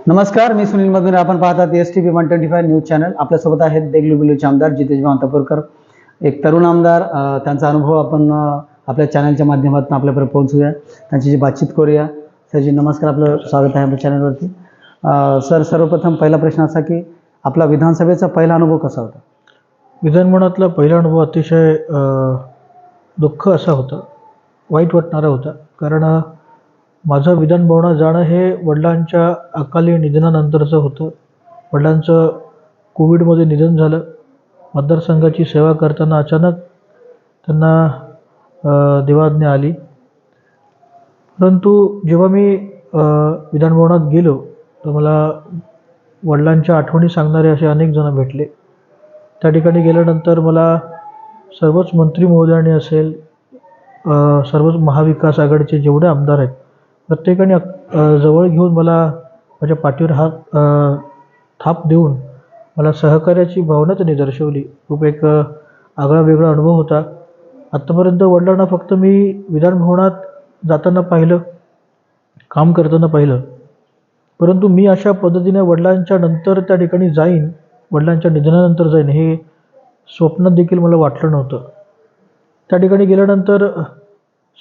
नमस्कार, मी सुनील मधुरे. आपण पाहतात STP 125 न्यूज चॅनल. आपल्यासोबत आहेत देगलूर बिलोलीचे आमदार जितेश अंतापूरकर, एक तरुण आमदार. त्यांचा अनुभव आपण आपल्या चॅनलच्या माध्यमातून आपल्यापर्यंत पोहोचूया, त्यांची बातचीत करूया. सरजी नमस्कार, आपलं स्वागत आहे आपल्या चॅनलवरती. सर, सर्वप्रथम पहिला प्रश्न असा की आपला विधानसभेचा पहिला अनुभव कसा होता? विधानमंडळातला पहिला अनुभव अतिशय दुःख असा होता, वाईट वाटणारा होता. कारण माझं विधानभवनात जाणं हे वडिलांच्या अकाली निधनानंतरचं होतं. वडिलांचं कोविडमध्ये निधन झालं. मतदारसंघाची सेवा करताना अचानक त्यांना देवाज्ञा आली. परंतु जेव्हा मी विधानभवनात गेलो तर मला वडिलांच्या आठवणी सांगणारे असे अनेक जण भेटले. त्या ठिकाणी गेल्यानंतर मला सर्वच मंत्री महोदयांनी असेल, सर्वच महाविकास आघाडीचे जेवढे आमदार आहेत, प्रत्येकाने जवळ घेऊन मला माझ्या पाठीवर हात थाप देऊन मला सहकार्याची भावना त्यांनी दर्शवली. खूप एक आगळा वेगळा अनुभव होता. आत्तापर्यंत वडिलांना फक्त मी विधानभवनात जाताना पाहिलं, काम करताना पाहिलं, परंतु मी अशा पद्धतीने वडिलांच्या नंतर त्या ठिकाणी जाईन, वडिलांच्या निधनानंतर जाईन, हे स्वप्नात देखील मला वाटलं नव्हतं. त्या ठिकाणी गेल्यानंतर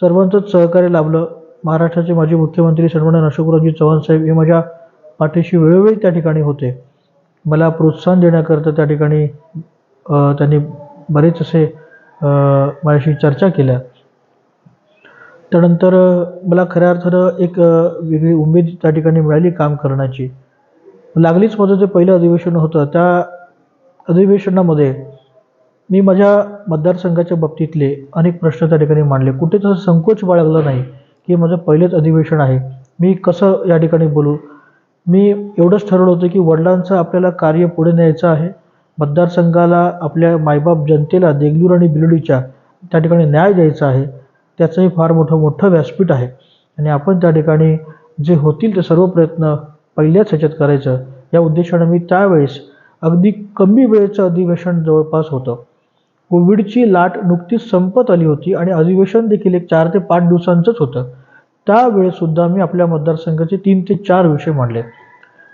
सर्वांचंच सहकार्य लाभलं. महाराष्ट्राचे माजी मुख्यमंत्री सन्माननीय अशोकरावजी चव्हाण साहेब हे माझ्या पाठीशी वेळोवेळी त्या ठिकाणी होते. मला प्रोत्साहन देण्याकरता त्या ठिकाणी त्यांनी बरेच असे माझ्याशी चर्चा केल्या. त्यानंतर मला खऱ्या अर्थानं एक वेगळी उमेद त्या ठिकाणी मिळाली काम करण्याची. लागलीच माझं जे पहिलं अधिवेशन होतं, त्या अधिवेशनामध्ये मी माझ्या मतदारसंघाच्या बाबतीतले अनेक प्रश्न त्या ठिकाणी मांडले. कुठेच असं संकोच बाळगला नाही की माझं पहिलेच अधिवेशन आहे, मी कसं या ठिकाणी बोलू. मी एवढंच ठरवलं होतं की वडिलांचं आपल्याला कार्य पुढे न्यायचं आहे. मतदारसंघाला, आपल्या मायबाप जनतेला, देगलूर आणि बिलोलीच्या त्या ठिकाणी न्याय द्यायचा आहे. त्याचंही फार मोठं व्यासपीठ आहे आणि आपण त्या ठिकाणी जे होतील ते सर्व प्रयत्न पहिल्याच ह्याच्यात करायचं, या उद्देशानं मी त्यावेळेस अगदी कमी वेळेचं अधिवेशन जवळपास होतं. कोविडची लाट नुकतीच संपत आली होती आणि अधिवेशन देखील एक 4 ते 5 दिवसांचंच होतं. त्यावेळेसुद्धा मी आपल्या मतदारसंघाचे 3 ते 4 विषय मांडले.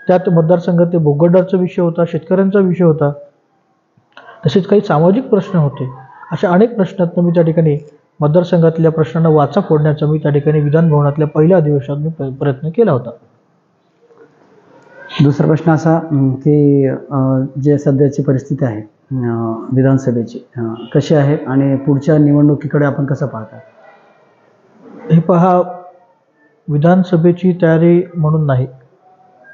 त्यात मतदारसंघात ते भोगरडाचा विषय होता, शेतकऱ्यांचा विषय होता, तसेच काही सामाजिक प्रश्न होते. अशा अनेक प्रश्नातून मी त्या ठिकाणी मतदारसंघातल्या प्रश्नांना वाचा फोडण्याचा मी त्या ठिकाणी विधानभवनातल्या पहिल्या अधिवेशनात मी प्रयत्न केला होता. दुसरा प्रश्न असा की जे सध्याची परिस्थिती आहे विधानसभेची कशी आहे आणि पुढच्या निवडणुकीकडे आपण कसं पाहता? हे पहा, विधानसभेची तयारी म्हणून नाही,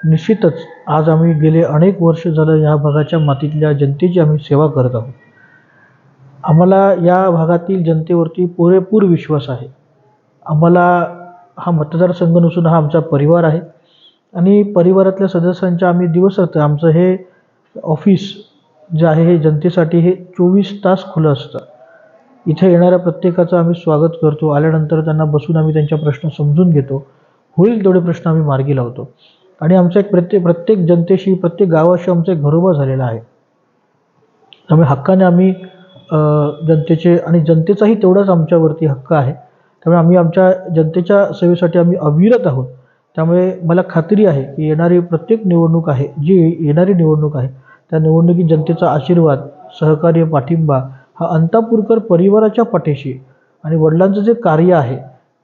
निश्चितच आज आम्ही गेले अनेक वर्ष झालं या भागाच्या मातीतल्या जनतेची आम्ही सेवा करत आहोत. आम्हाला या भागातील जनतेवरती पुरेपूर विश्वास आहे. आम्हाला हा मतदारसंघ नसून हा आमचा परिवार आहे आणि परिवारातल्या सदस्यांच्या आम्ही दिवसरात्र, आमचं हे ऑफिस जे आहे हे जनतेसाठी हे 24 तास खुलं असतं. इथे येणाऱ्या प्रत्येकाचं आम्ही स्वागत करतो. आल्यानंतर त्यांना बसून आम्ही त्यांच्या प्रश्न समजून घेतो. होईल तेवढे प्रश्न आम्ही मार्गी लावतो आणि आमचा एक प्रत्येक जनतेशी, प्रत्येक गावाशी आमचा एक घरोबा झालेला आहे. त्यामुळे हक्काने आम्ही जनतेचे, आणि जनतेचाही तेवढाच आमच्यावरती हक्क आहे. त्यामुळे आम्ही आमच्या जनतेच्या सेवेसाठी आम्ही अविरत आहोत. त्यामुळे मला खात्री आहे की येणारी प्रत्येक निवडणूक आहे, जी येणारी निवडणूक आहे, त्या निवडणुकीत जनतेचा आशीर्वाद, सहकार्य, पाठिंबा हा अंतापूरकर परिवाराच्या पाठीशी आणि वडिलांचं जे कार्य आहे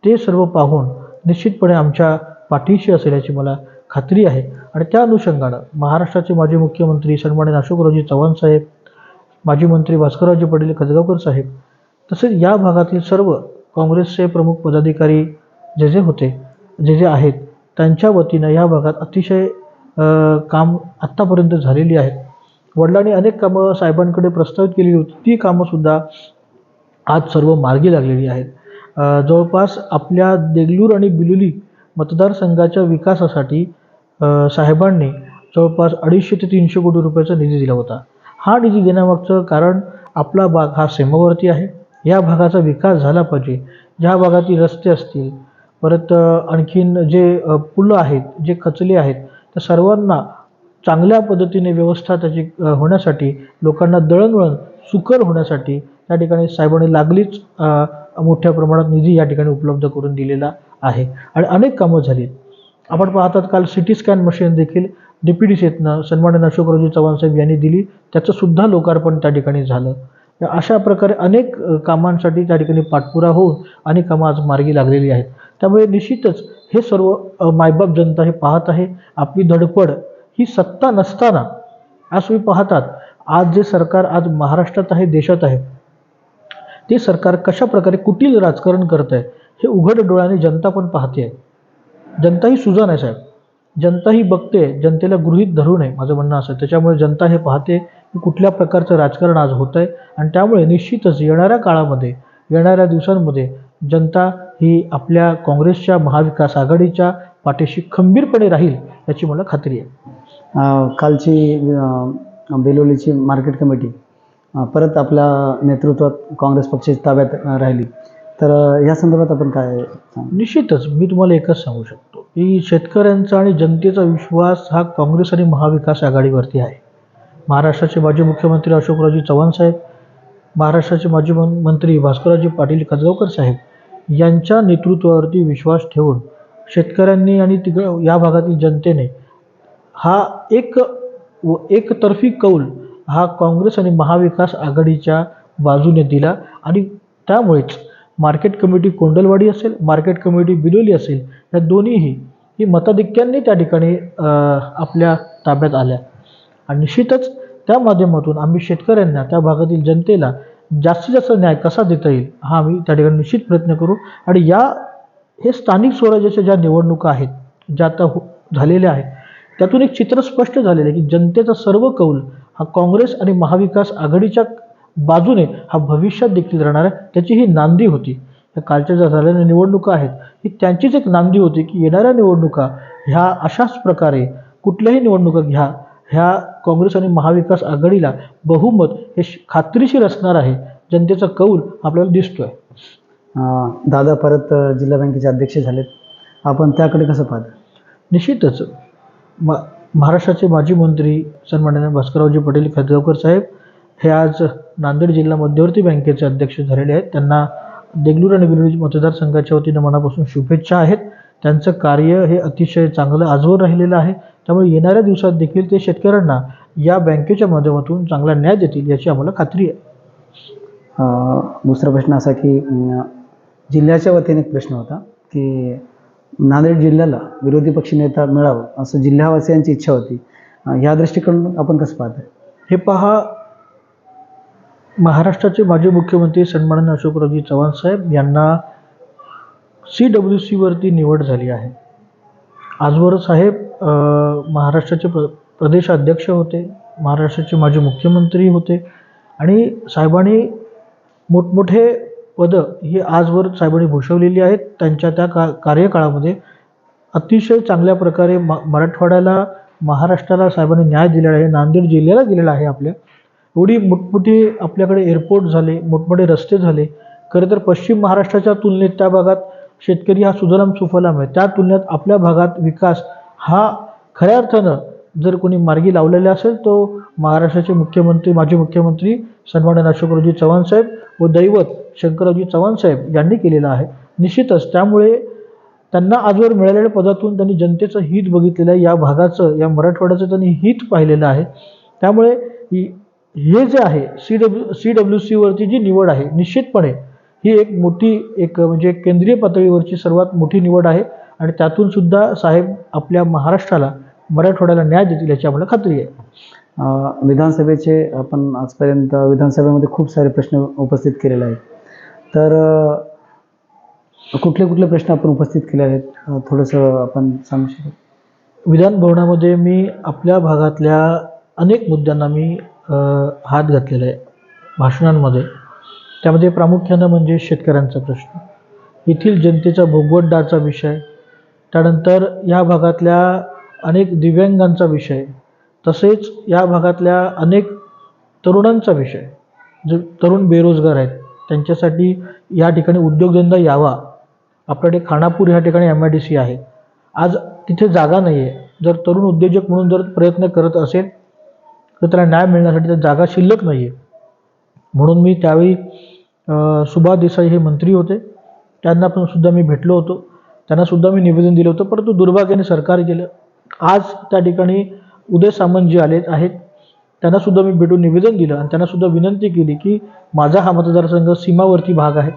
ते सर्व पाहून निश्चितपणे आमच्या पाठीशी असेल याची मला खात्री आहे. आणि त्या अनुषंगानं महाराष्ट्राचे माजी मुख्यमंत्री सन्माननीय अशोकरावजी चव्हाण साहेब, माजी मंत्री भास्कररावजी पाटील खजगावकर साहेब, तसेच या भागातील सर्व काँग्रेसचे प्रमुख पदाधिकारी जे होते, जे आहेत, त्यांच्या वतीनं या भागात अतिशय काम आत्तापर्यंत झालेली आहेत. वडिलांनी अनेक कामं साहेबांकडे प्रस्तावित केलेली होती, ती कामंसुद्धा आज सर्व मार्गी लागलेली आहेत. जवळपास आपल्या देगलूर आणि बिलोली मतदारसंघाच्या विकासासाठी साहेबांनी जवळपास 250 ते 300 कोटी रुपयाचा निधी दिला होता. हा निधी देण्यामागचं कारण आपला भाग हा सीमावर्ती आहे, या भागाचा विकास झाला पाहिजे. ज्या भागातील रस्ते असतील, परत आणखीन जे पुलं आहेत, जे खचले आहेत, त्या सर्वांना चांगल्या पद्धतीने व्यवस्था त्याची होण्यासाठी, लोकांना दळणवळण सुकर होण्यासाठी त्या ठिकाणी साहेबांनी लागलीच मोठ्या प्रमाणात निधी या ठिकाणी उपलब्ध करून दिलेला आहे आणि अनेक कामं झाली. आपण पाहतात काल सिटी स्कॅन मशीन देखील DPDCतनं सन्माननीय अशोकरावजी चव्हाण साहेब यांनी दिली, त्याचं सुद्धा लोकार्पण त्या ठिकाणी झालं. तर अशा प्रकारे अनेक कामांसाठी त्या ठिकाणी पाठपुरा होऊन अनेक कामं आज मार्गी लागलेली आहेत. त्यामुळे निश्चितच हे सर्व मायबाप जनता हे पाहत आहे. आपली धडपड ही सत्ता नसताना आज तुम्ही पाहतात आज जे सरकार आज महाराष्ट्रात आहे, देशात आहे, ते सरकार कशा प्रकारे कुटील राजकारण करत आहे हे उघड डोळ्याने जनता पण पाहते आहे. जनता ही सुजाण आहे साहेब, जनता ही बघते, जनतेला गृहीत धरू नये माझं म्हणणं असं. त्याच्यामुळे जनता हे पाहते की कुठल्या प्रकारचं राजकारण आज होत आहे आणि त्यामुळे निश्चितच येणाऱ्या काळामध्ये येणाऱ्या दिवसांमध्ये जनता ही आपल्या काँग्रेसच्या महाविकास आघाडीच्या पाठीशी खंबीरपणे राहील याची मला खात्री आहे. कालची बेलोलीची मार्केट कमिटी परत आपल्या नेतृत्वात काँग्रेस पक्षाची ताब्यात राहिली, तर या संदर्भात आपण काय निश्चितच मी तुम्हाला एकच सांगू शकतो की शेतकऱ्यांचा आणि जनतेचा विश्वास हा काँग्रेस आणि महाविकास आघाडीवरती आहे. महाराष्ट्राचे माजी मुख्यमंत्री अशोकरावजी चव्हाण साहेब, महाराष्ट्राचे माजी मंत्री भास्कररावजी पाटील खतगावकर साहेब यांच्या नेतृत्वावरती विश्वास ठेवून शेतकऱ्यांनी आणि या भागातील जनतेने हा एकतर्फी कौल हा काँग्रेस आणि महाविकास आघाडीच्या बाजूने दिला आणि त्यामुळेच मार्केट कमिटी कोंडलवाडी असेल, मार्केट कमिटी बिलोली असेल, या दोन्हीही ही मताधिक्यांनी त्या ठिकाणी आपल्या ताब्यात आल्या आणि निश्चितच त्या माध्यमातून आम्ही शेतकऱ्यांना, त्या भागातील जनतेला जास्तीत जास्त न्याय कसा देता येईल हा आम्ही त्या ठिकाणी निश्चित प्रयत्न करू. आणि हे स्थानिक स्वराज्याच्या ज्या निवडणुका आहेत, ज्या आता झालेल्या आहेत, त्यातून एक चित्र स्पष्ट झालेलं आहे की जनतेचा सर्व कौल हा काँग्रेस आणि महाविकास आघाडीच्या बाजूने हा भविष्यात देखील राहणार आहे. त्याची ही नांदी होती. या कालच्या ज्या झालेल्या निवडणुका आहेत ही त्यांचीच एक नांदी होती की येणाऱ्या निवडणुका ह्या अशाच प्रकारे कुठल्याही निवडणुका घ्या, ह्या काँग्रेस आणि महाविकास आघाडीला बहुमत हे खात्रीशीर असणार आहे. जनतेचा कौल आपल्याला दिसतोय. दादा परत जिल्हा बँकेचे अध्यक्ष झालेत, आपण त्याकडे कसं पाहता? निश्चितच महाराष्ट्राचे माजी मंत्री सन्माननीय भास्कररावजी पाटील खतगावकर साहेब हे आज नांदेड जिल्हा मध्यवर्ती बँकेचे अध्यक्ष झालेले आहेत. त्यांना देगलूर आणि बिलोली मतदारसंघाच्या वतीनं मनापासून शुभेच्छा आहेत. त्यांचं कार्य हे अतिशय चांगलं आजवर राहिलेलं आहे. त्यामुळे येणाऱ्या दिवसात देखील ते शेतकऱ्यांना या बँकेच्या माध्यमातून चांगला न्याय देतील याची आम्हाला खात्री आहे. दुसरा प्रश्न असा की जिल्ह्याच्या वतीने एक प्रश्न होता की नांदेड जिल्ह्याला विरोधी पक्षनेता मिळावं असं जिल्हावासियांची इच्छा होती. ह्या दृष्टिकोन आपण कसं पाहताय? हे पहा, महाराष्ट्राचे माजी मुख्यमंत्री सन्माननीय अशोकरावजी चव्हाण साहेब यांना CWC वरती निवड झाली आहे. आजवर साहेब महाराष्ट्राचे प्रदेशाध्यक्ष होते, महाराष्ट्राचे माजी मुख्यमंत्री होते आणि साहेबांनी मोठमोठे पदं ही आजवर साहेबांनी भूषवलेली आहेत. त्यांच्या त्या कार्यकाळामध्ये अतिशय चांगल्या प्रकारे मराठवाड्याला, महाराष्ट्राला साहेबांनी न्याय दिलेला आहे, नांदेड जिल्ह्याला दिलेला आहे. आपल्या एवढी मोठमोठी आपल्याकडे एअरपोर्ट झाले, मोठमोठे रस्ते झाले. खरं तर पश्चिम महाराष्ट्राच्या तुलनेत त्या भागात शेतकरी हा सुजलाम सुफलाम आहे. त्या तुलनेत आपल्या भागात विकास हा खऱ्या अर्थानं जर कोणी मार्गी लावलेला असेल तो महाराष्ट्राचे मुख्यमंत्री, माजी मुख्यमंत्री सन्माननीय अशोकरावजी चव्हाण साहेब व दैवत शंकररावजी चव्हाण साहेब यांनी केलेला आहे. निश्चितच त्यामुळे त्यांना आजवर मिळालेल्या पदातून त्यांनी जनतेचं हित बघितलेलं आहे. या भागाचं, या मराठवाड्याचं त्यांनी हित पाहिलेलं आहे. त्यामुळे हे जे आहे CWC वरती जी निवड आहे, निश्चितपणे ही एक मोठी म्हणजे केंद्रीय पातळीवरची सर्वात मोठी निवड आहे आणि त्यातून सुद्धा साहेब आपल्या महाराष्ट्राला, मराठवाड्याला न्याय देतील याची आम्हाला खात्री आहे. विधानसभेचे आपण आजपर्यंत विधानसभेमध्ये खूप सारे प्रश्न उपस्थित केलेले आहेत, तर कुठले कुठले प्रश्न आपण उपस्थित केले आहेत थोडंसं आपण सांगू शकतो? विधान भवनामध्ये मी आपल्या भागातल्या अनेक मुद्द्यांना मी हात घातलेला आहे भाषणांमध्ये. त्यामध्ये प्रामुख्यानं म्हणजे शेतकऱ्यांचा प्रश्न, येथील जनतेचा भोगवड्डाचा विषय, त्यानंतर या भागातल्या अनेक दिव्यांगांचा विषय, तसेच या भागातल्या अनेक तरुणांचा विषय, जे तरुण बेरोजगार आहेत त्यांच्यासाठी या ठिकाणी उद्योगधंदा यावा. आपल्याकडे खानापूर ह्या ठिकाणी MIDC आहे, आज तिथे जागा नाही आहे. जर तरुण उद्योजक म्हणून जर प्रयत्न करत असेल तर त्याला न्याय मिळण्यासाठी त्या जागा शिल्लक नाही आहे. म्हणून मी त्यावेळी सुभाष देसाई हे मंत्री होते, त्यांना पण सुद्धा मी भेटलो होतो. त्यांनासुद्धा मी निवेदन दिलं होतं, परंतु दुर्भाग्याने सरकार गेलं. आज त्या ठिकाणी उदय सामंत जे आले आहेत त्यांनासुद्धा मी भेटून निवेदन दिलं आणि त्यांनासुद्धा विनंती केली की माझा हा मतदारसंघ सीमावर्ती भाग आहे,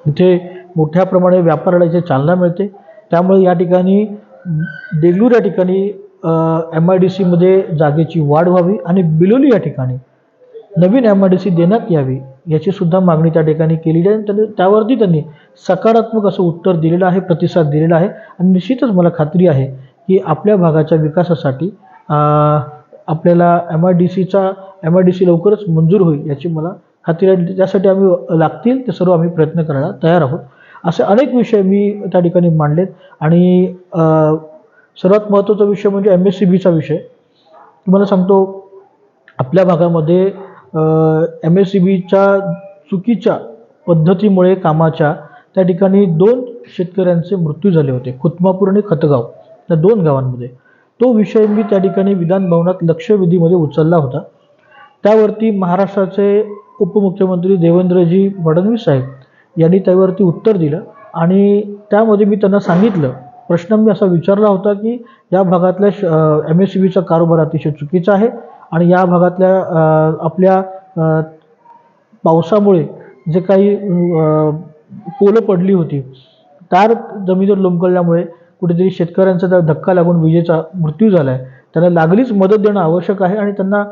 इथे मोठ्या प्रमाणे व्यापाराला चालना मिळते, त्यामुळे या ठिकाणी देगलूर या ठिकाणी MIDC मध्ये जागेची वाढ व्हावी आणि बिलोली या ठिकाणी नवीन MIDC देण्यात यावी याची सुद्धा मागणी त्या ठिकाणी केलेली आहे. त्यावरती त्यांनी सकारात्मक असं उत्तर दिलेलं आहे, प्रतिसाद दिलेला आहे आणि निश्चितच मला खात्री आहे की आपल्या भागाच्या विकासासाठी आपल्याला MIDC लवकरच मंजूर होईल याची मला खात्री आहे. त्यासाठी आम्ही लागतील ते सर्व आम्ही प्रयत्न करायला तयार आहोत. असे अनेक विषय मी त्या ठिकाणी मांडलेत आणि सर्वात महत्त्वाचा विषय म्हणजे MSCBचा विषय. तुम्हाला सांगतो, आपल्या भागामध्ये MSCBच्या चुकीच्या पद्धतीमुळे कामाच्या त्या ठिकाणी 2 शेतकऱ्यांचे मृत्यू झाले होते, खुतमापूर आणि खतगाव या 2 गावांमध्ये. तो विषय मी त्या ठिकाणी विधान भवनात लक्षवेधीमध्ये उचलला होता. त्यावरती महाराष्ट्राचे उपमुख्यमंत्री देवेंद्रजी फडणवीस साहेब यांनी त्यावरती उत्तर दिलं आणि त्यामध्ये मी त्यांना सांगितलं, प्रश्न मी असा विचारला होता की या भागातल्या MSCBचा कारभार अतिशय चुकीचा आहे आणि या भागातल्या आपल्या पावसामुळे जे काही पोलं पडली होती, तार जमिनीवर लोंबकळल्यामुळे कुठेतरी शेतकऱ्यांचा त्या धक्का लागून विजेचा मृत्यू झाला आहे, त्यांना लागलीच मदत देणं आवश्यक आहे आणि त्यांना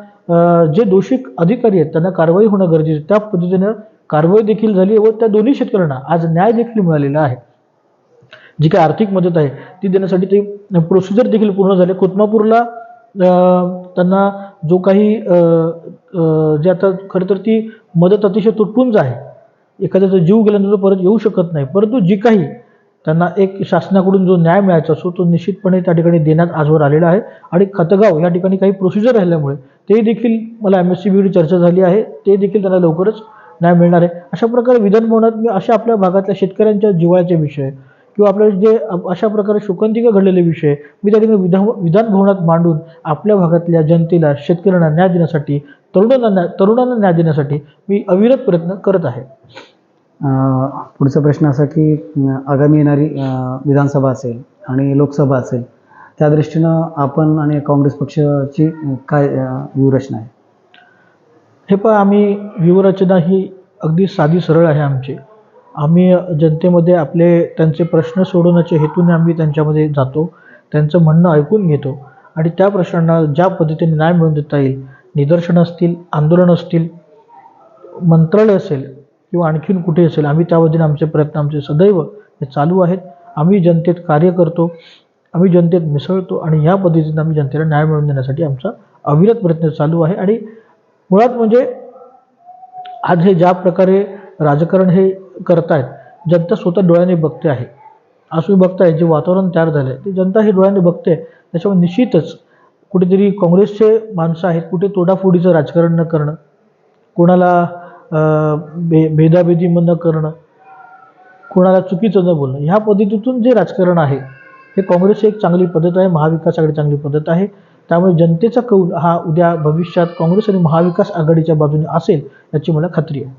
जे दोषी अधिकारी आहेत त्यांना कारवाई होणं गरजेचं आहे. त्या पद्धतीनं कारवाई देखील झाली व त्या दोन्ही शेतकऱ्यांना आज न्याय देखील मिळालेला आहे. जी काही आर्थिक मदत आहे ती देण्यासाठी ते प्रोसिजर देखील पूर्ण झाले. खुतमापूरला त्यांना जो काही जे आता खरं तर ती मदत अतिशय तुटपुंज आहे, एखाद्याचा जीव गेल्यानंतर परत येऊ शकत नाही, परंतु जी काही त्यांना एक शासनाकडून जो न्याय मिळायचा असो तो निश्चितपणे त्या ठिकाणी देण्यात आजवर आलेला आहे. आणि खतगाव या ठिकाणी काही प्रोसिजर राहिल्यामुळे ते देखील मला MSCBवर चर्चा झाली आहे, ते देखील त्यांना लवकरच न्याय मिळणार आहे. अशा प्रकारे विधान भवनात मी अशा आपल्या भागातल्या शेतकऱ्यांच्या जिव्हाळ्याचे विषय किंवा आपल्या जे अशा प्रकारे शोकांतिका घडलेले विषय मी त्या ठिकाणी विधान भवनात मांडून आपल्या भागातल्या जनतेला, शेतकऱ्यांना न्याय देण्यासाठी, तरुणांना न्याय देण्यासाठी मी अविरत प्रयत्न करत आहे. पुढचा प्रश्न असा की आगामी येणारी विधानसभा असेल आणि लोकसभा असेल, त्या दृष्टीनं आपण आणि काँग्रेस पक्षाची काय व्यूहरचना आहे? हे पहा, आम्ही व्यूहरचना ही अगदी साधी सरळ आहे आमची. आम्ही जनतेमध्ये त्यांचे प्रश्न सोडवण्याच्या हेतूने आम्ही त्यांच्यामध्ये जातो, त्यांचं म्हणणं ऐकून घेतो आणि त्या प्रश्नांना ज्या पद्धतीने न्याय मिळवून देता येईल, निदर्शनं असतील, आंदोलन असतील, मंत्रालय असेल किंवा आणखीन कुठे असेल, आम्ही त्या पद्धतीने आमचे प्रयत्न आमचे सदैव हे चालू आहेत. आम्ही जनतेत कार्य करतो, आम्ही जनतेत मिसळतो आणि ह्या पद्धतीने आम्ही जनतेला न्याय मिळवून देण्यासाठी आमचा अविरत प्रयत्न चालू आहे. आणि मुळात म्हणजे आज हे ज्या प्रकारे राजकारण हे करतायत, जनता स्वतः डोळ्याने बघते आहे. आज तुम्ही बघताय जे वातावरण तयार झालं आहे ते जनता हे डोळ्याने बघते. त्याच्यामुळे निश्चितच कुठेतरी काँग्रेसचे माणसं आहेत, कुठे तोडाफोडीचं राजकारण न करणं, कोणाला भेदाभेदी न करणं, कोणाला चुकीचं न बोलणं, ह्या पद्धतीतून जे राजकारण आहे हे काँग्रेसची एक चांगली पद्धत आहे, महाविकास आघाडी चांगली पद्धत आहे. त्यामुळे जनतेचा कौल हा उद्या भविष्यात काँग्रेस आणि महाविकास आघाडीच्या बाजूने असेल याची मला खात्री आहे.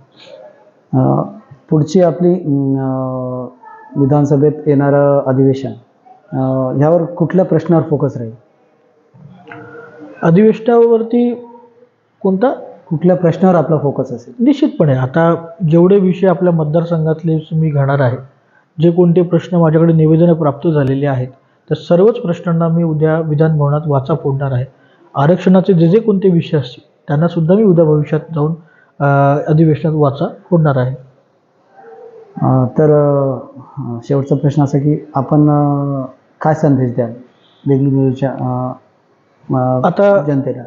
पुढची आपली विधानसभेत येणारं अधिवेशन, ह्यावर कुठल्या प्रश्नावर फोकस राहील? अधिवेशनावरती कुठल्या प्रश्नावर आपला फोकस असेल? निश्चितपणे आता जेवढे विषय आपल्या मतदारसंघातले मी घेणार आहे, जे कोणते प्रश्न माझ्याकडे निवेदनं प्राप्त झालेले आहेत, त्या सर्वच प्रश्नांना मी उद्या विधान भवनात वाचा फोडणार आहे. आरक्षणाचे जे कोणते विषय असतील त्यांनासुद्धा मी उद्या भविष्यात जाऊन अधिवेशनात वाचा फोडणार आहे. तर शेवटचा प्रश्न असा की आपण काय संदेश द्याल देगलूरच्या आता जनतेला?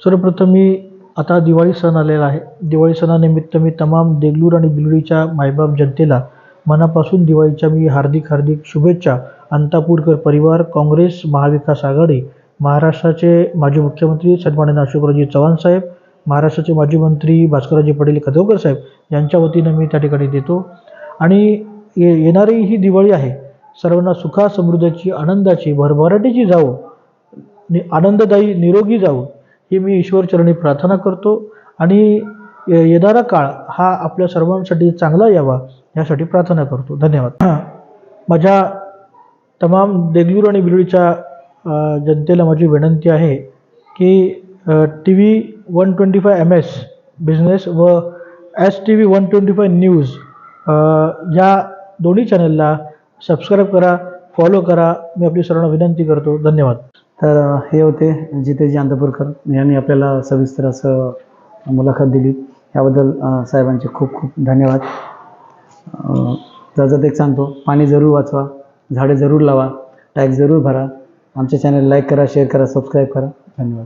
सर्वप्रथम मी आता दिवाळी सण आलेला आहे. दिवाळी सणानिमित्त मी तमाम देगलूर आणि बिलोलीच्या मायबाप जनतेला मनापासून दिवाळीच्या मी हार्दिक शुभेच्छा. अंतापूरकर परिवार, काँग्रेस, महाविकास आघाडी, महाराष्ट्राचे माजी मुख्यमंत्री सन्माननीय अशोकरावजी चव्हाण साहेब, महाराष्ट्राचे माजी मंत्री भास्कररावजी पटेल खतवकर साहेब यांच्या वतीनं मी त्या ठिकाणी देतो. आणि येणारी ही दिवाळी आहे सर्वांना सुखा समृद्धीची, आनंदाची, भरभराटीची जावो, आनंददायी, निरोगी जावो ही मी ईश्वरचरणी प्रार्थना करतो. आणि येणारा काळ हा आपल्या सर्वांसाठी चांगला यावा यासाठी प्रार्थना करतो. धन्यवाद. माझ्या तमाम देगलूर आणि बिलोळीच्या जनतेला माझी विनंती आहे की TV 125 MS बिझनेस व STV 125 न्यूज या दोन्ही चॅनलला सबस्क्राईब करा, फॉलो करा. मी आपली सर्वांना विनंती करतो. धन्यवाद. तर हे होते जितेशजी अंतपूरकर यांनी आपल्याला सविस्तर असं मुलाखत दिली. याबद्दल साहेबांचे खूप खूप धन्यवाद. त्याच्यात एक सांगतो, पाणी जरूर वाचवा, झाडे जरूर लावा, टॅक्स जरूर भरा. आमच्या चॅनल लाईक करा, शेअर करा, सबस्क्राईब करा. धन्यवाद.